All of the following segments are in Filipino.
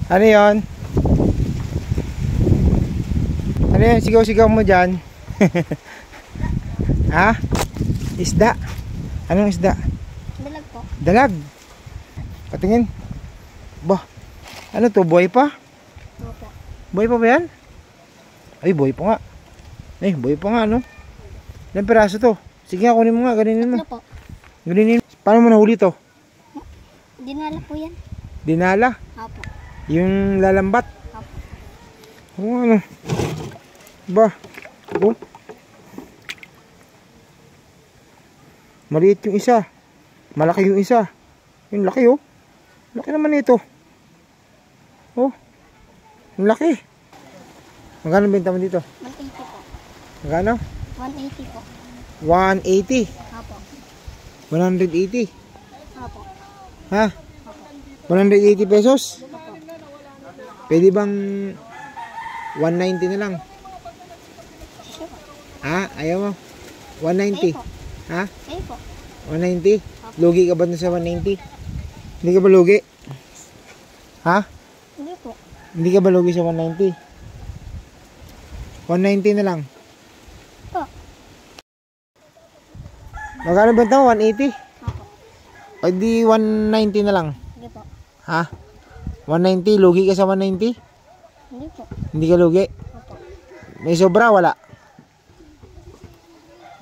Ano yun? Ano yun? Sigaw-sigaw mo dyan. Ha? Isda? Anong isda? Dalag po. Dalag. Patingin. Bah. Ano to? Buhay pa? Opo. Buhay pa ba yan? Ay, buhay pa nga. Ay, buhay pa nga, no? Ilang piraso to? Sige nga, kunin mo nga. Ganinin mo. Tatlo po. Ganinin mo. Paano mo nahuli to? Dinala po yan. Dinala? Opo. Yung lalambat? Opo. Oo, ano? Ba? Oh. Maliit yung isa. Malaki yung isa. Yung laki, oh. Laki naman ito. Oh. Yung laki. Magkano benta mo dito? 180 po. Magkano? 180 po. 180. Opo. 180. Opo. Ha? 180 pesos? Opo. Pwede bang 190 na lang? Sure. Ha? Ayaw mo? Ayun 190? po. Ha? Ayun po. 190? Lugi ka ba dun sa 190? Hindi ka ba lugi? Ha? Hindi po. Hindi ka ba lugi sa 190? 190 na lang. Po. Magkano benta mo? 180? Opo. O di 190 na lang. Hindi po. Ha? 190? Lugi ka sa 190? Hindi po. Hindi ka lugi? Opo. May sobra? Wala?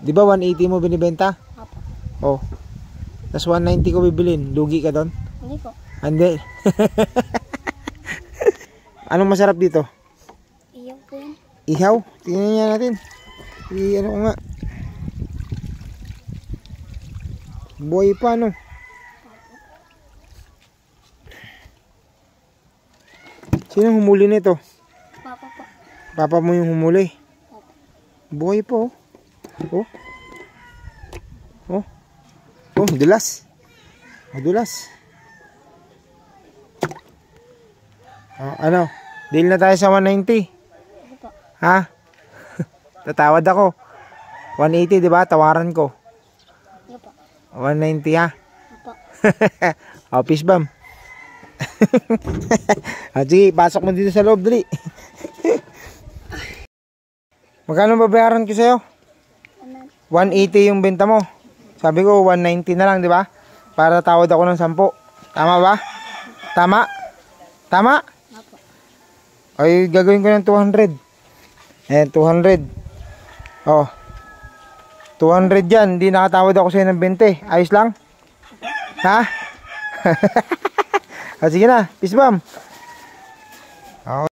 Di ba 180 mo binibenta? Opo. Oh. Tapos 190 ko bibilin. Lugi ka doon? Hindi po. Hindi. Anong masarap dito? Iyaw po yan. Ihaw? Tingnan niya natin. Ano ko nga. Buhay pa, no? Sino humuli nito? Papa po. Papa mo yung humuli. Opo. Buhay pa, oh. Oh. Oh. Oh, dulas. Oh, dulas. Oh, ano? Deal na tayo sa 190. Opo. Ha? Tatawad ako. 180, di ba? Tawaran ko. Opo. 190, ha? Opo. Oh, peace bomb. Sige, pasok mo dito sa loob, dali. Magkano babayaran ko sa'yo? 180 yung benta mo. Sabi ko 190 na lang, di ba? Para tawad ako ng 10. Tama ba? Tama? Tama? Opo. Ay, gagawin ko ng 200. Ayan, 200. Oh. 200 yan. Hindi nakatawad ako sa'yo ng 20. Ayos lang? Ha? Sige na. Peace bomb.